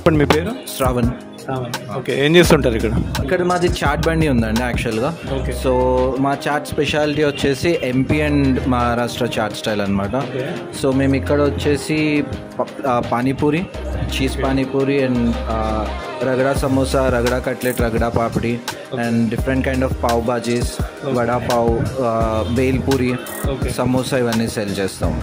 చెప్పండి మీ పేరు? శ్రావణ్. ఓకే, ఏం చేస్తుంటారు ఇక్కడ? ఇక్కడ మాది చాట్ బండి ఉందండి యాక్చువల్గా. సో మా చాట్ స్పెషాలిటీ వచ్చేసి MP and Maharashtra chat style అనమాట. సో మేము ఇక్కడ వచ్చేసి panipuri, cheese panipuri and ragda samosa, ragda cutlet, ragda papdi and different kind of pav bhajis, vada pav, bhel puri, samosa ఇవన్నీ సెల్ చేస్తాం.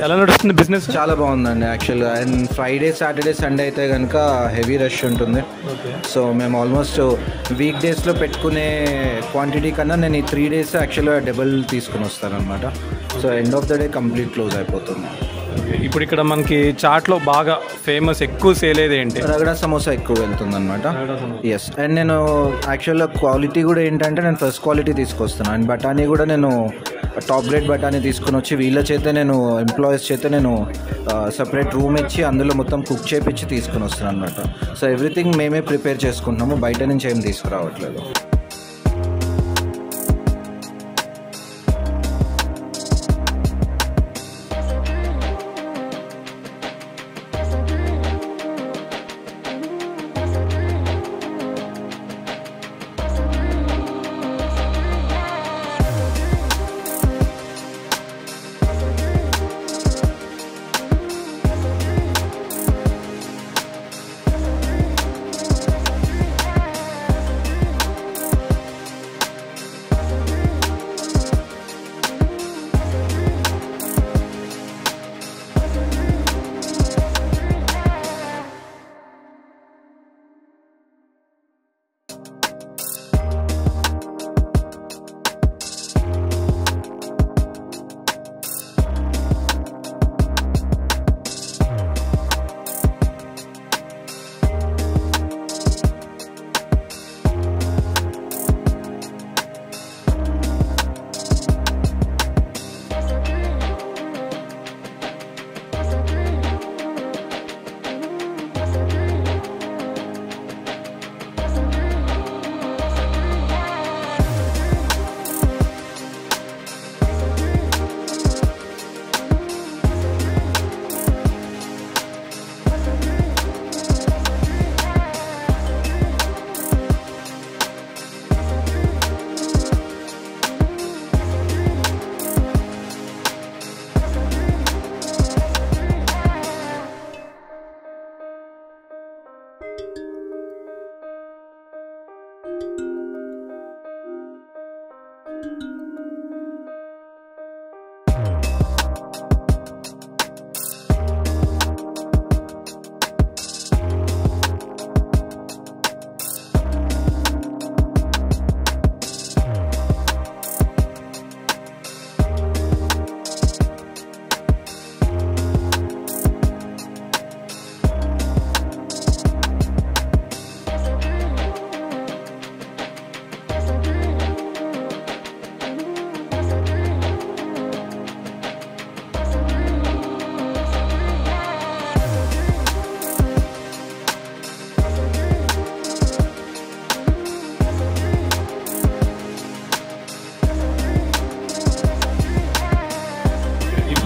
ఎలా నడుస్తుంది బిజినెస్? చాలా బాగుందండి యాక్చువల్గా. అండ్ ఫ్రైడే, సాటర్డే, సండే అయితే కనుక హెవీ రష్ ఉంటుంది. సో మేము ఆల్మోస్ట్ వీక్ డేస్లో పెట్టుకునే క్వాంటిటీ కన్నా నేను ఈ 3 days యాక్చువల్గా డబుల్ తీసుకుని వస్తాను అనమాట. So end of the day complete close అయిపోతుంది. ఇప్పుడు ఇక్కడ మనకి చాట్లో బాగా ఫేమస్ ఎక్కువ సేల్ అయ్యేది ఏంటి? రగడా సమోసా ఎక్కువ వెళ్తుంది అనమాట. ఎస్. అండ్ నేను యాక్చువల్గా క్వాలిటీ కూడా ఏంటంటే నేను ఫస్ట్ క్వాలిటీ తీసుకొస్తున్నాను. అండ్ బఠానీ కూడా నేను టాప్ గ్రేడ్ బఠానీ తీసుకుని వచ్చి వీళ్ళ చేత నేను ఎంప్లాయీస్ చేత నేను సపరేట్ రూమ్ ఇచ్చి అందులో మొత్తం కుక్ చేపించి తీసుకుని వస్తున్నాను అనమాట. సో ఎవ్రీథింగ్ మేమే ప్రిపేర్ చేసుకుంటున్నాము, బయట నుంచి ఏం తీసుకురావట్లేదు.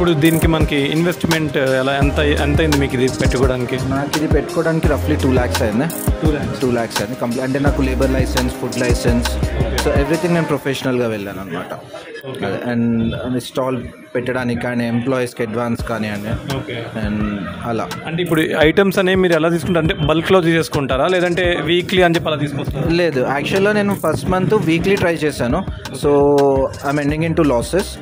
ఇప్పుడు దీనికి మనకి ఇన్వెస్ట్మెంట్ ఎలా ఎంత అయింది మీకు ఇది పెట్టుకోవడానికి? నాకు ఇది పెట్టుకోవడానికి రఫ్లీ 2 lakhs అయింది. 2 lakhs అయింది కంప్లీట్. అంటే నాకు labour licence, food licence, so everything నేను ప్రొఫెషనల్గా వెళ్ళాను అనమాట. అండ్ స్టాల్ పెట్టడానికి కానీ ఎంప్లాయీస్కి అడ్వాన్స్ కానివ్వండి అండ్ అలా. అంటే ఇప్పుడు ఐటమ్స్ అనేవి మీరు ఎలా తీసుకుంటారు? అంటే బల్క్లో తీసేసుకుంటారా లేదంటే వీక్లీ అని చెప్పి అలా తీసుకుంటారా? లేదు, యాక్చువల్గా నేను ఫస్ట్ మంత్ వీక్లీ ట్రై చేశాను. So I'm ending in to losses.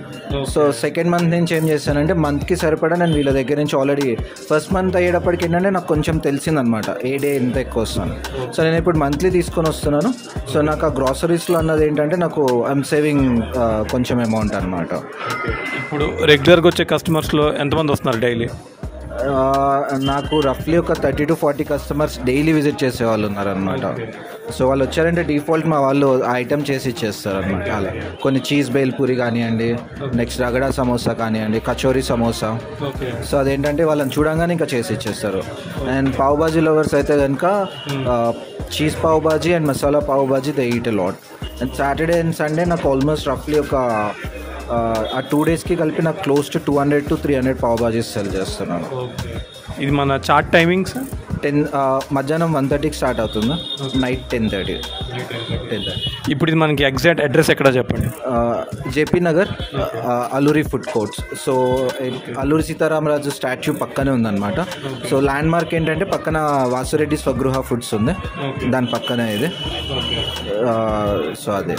So second month నుంచి ఏం చేశానంటే మంత్కి సరిపడా నేను వీళ్ళ దగ్గర నుంచి ఆల్రెడీ ఫస్ట్ మంత్ అయ్యేటప్పటికి ఏంటంటే నాకు కొంచెం తెలిసిందనమాట ఏ డే ఎంత ఎక్కువ వస్తాను. సో నేను ఇప్పుడు మంత్లీ తీసుకొని వస్తున్నాను. సో నాకు ఆ గ్రాసరీస్లో అన్నది ఏంటంటే నాకు ఐఎమ్ సేవింగ్ కొంచెం అమౌంట్ అనమాట. ఇప్పుడు రెగ్యులర్గా వచ్చే కస్టమర్స్లో ఎంతమంది వస్తున్నారు డైలీ? నాకు రఫ్లీ ఒక 30 to 40 కస్టమర్స్ డైలీ విజిట్ చేసే వాళ్ళు ఉన్నారనమాట. సో వాళ్ళు వచ్చారంటే డిఫాల్ట్ మా వాళ్ళు ఐటమ్ చేసి ఇచ్చేస్తారు అనమాట. అలా కొన్ని చీజ్ బేల్ పూరి కానివ్వండి, నెక్స్ట్ రగడా సమోసా కానివ్వండి, కచోరీ సమోసా. సో అదేంటంటే వాళ్ళని చూడంగానే ఇంకా చేసి ఇచ్చేస్తారు. అండ్ పావ్ బాజీ లవర్స్ అయితే కనుక cheese pav bhaji and masala pav bhaji they eat a lot. And Saturday and Sunday నాకు ఆల్మోస్ట్ రఫ్లీ ఒక ఆ 2 daysకి కలిపి నాకు close to 200 to 300 pav bhajis sell చేస్తున్నాను. ఇది మన చాట్ టైమింగ్స్ 10 మధ్యాహ్నం 1:30కి స్టార్ట్ అవుతుంది, నైట్ 10:30. ఇప్పుడు ఇది మనకి ఎగ్జాక్ట్ అడ్రస్ ఎక్కడ చెప్పండి? JP Nagar, Alluri food courts. So Alluri Sitaramaraju statue పక్కనే ఉందన్నమాట. సో ల్యాండ్ మార్క్ ఏంటంటే పక్కన వాసురెడ్డి స్వగృహ ఫుడ్స్ ఉంది, దాని పక్కనే ఇది. సో అదే.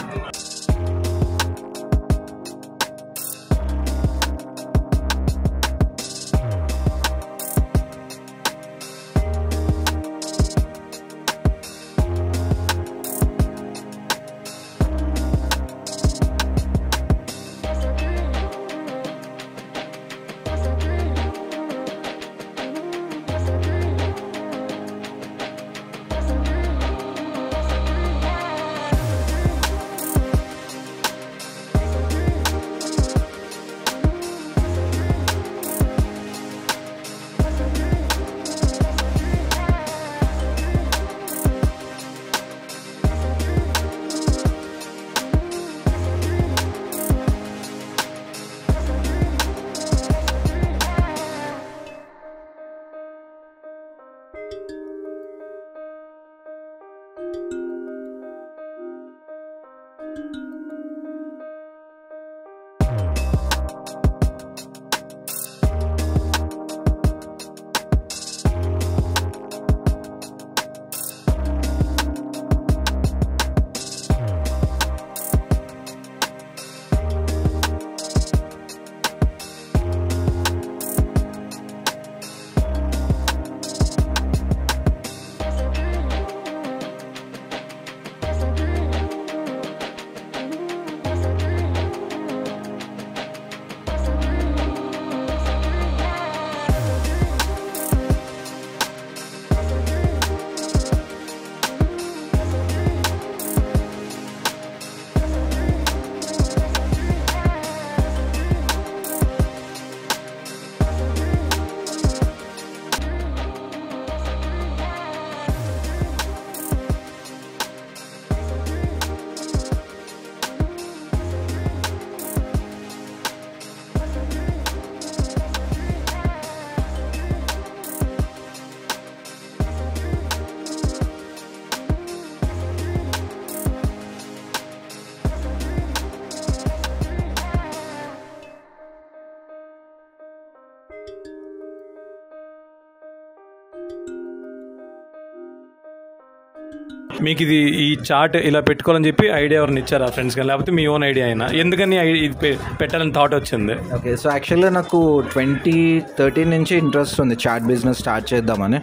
మీకు ఇది ఈ చార్ట్ ఇలా పెట్టుకోవాలని చెప్పి ఐడియా ఎవరిని ఇచ్చారా ఫ్రెండ్స్ కానీ, లేకపోతే మీ ఓన్ ఐడియా అయినా? ఎందుకని ఇది పెట్టాలని థాట్ వచ్చింది? ఓకే, సో యాక్చువల్గా నాకు 2013 నుంచి ఇంట్రెస్ట్ ఉంది చాట్ బిజినెస్ స్టార్ట్ చేద్దామని.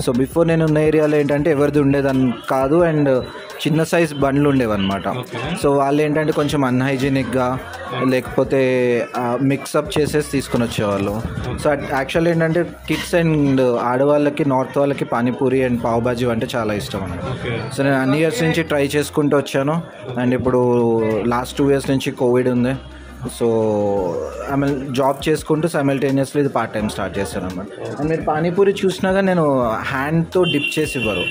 సో బిఫోర్ నేను ఉన్న ఏరియాలో ఏంటంటే ఎవరిది ఉండేదని కాదు, అండ్ చిన్న సైజ్ బండ్లు ఉండేవన్నమాట. సో వాళ్ళు ఏంటంటే కొంచెం అన్హైజీనిక్గా లేకపోతే మిక్సప్ చేసేసి తీసుకుని వచ్చేవాళ్ళు. సో యాక్చువల్ ఏంటంటే కిడ్స్ అండ్ ఆడవాళ్ళకి, నార్త్ వాళ్ళకి పానీపూరి అండ్ పావ్ బాజీ అంటే చాలా ఇష్టం అన్నమాట. సో నేను అన్ని ఇయర్స్ నుంచి ట్రై చేసుకుంటూ వచ్చాను. అండ్ ఇప్పుడు లాస్ట్ 2 years నుంచి కోవిడ్ ఉంది. సో ఆమె జాబ్ చేసుకుంటూ సైమల్టేనియస్లీ ఇది పార్ట్ టైం స్టార్ట్ చేస్తాను అనమాట. అండ్ మీరు పానీపూరి చూసినాగా నేను హ్యాండ్తో డిప్ చేసి ఇవ్వరు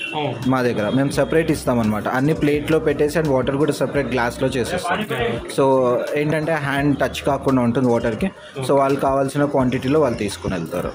మా దగ్గర, మేము సపరేట్ ఇస్తామన్నమాట. అన్ని ప్లేట్లో పెట్టేసి అండ్ వాటర్ కూడా సపరేట్ గ్లాస్లో చేసేస్తాం. సో ఏంటంటే హ్యాండ్ టచ్ కాకుండా ఉంటుంది వాటర్కి. సో వాళ్ళు కావాల్సిన క్వాంటిటీలో వాళ్ళు తీసుకుని వెళ్తారు.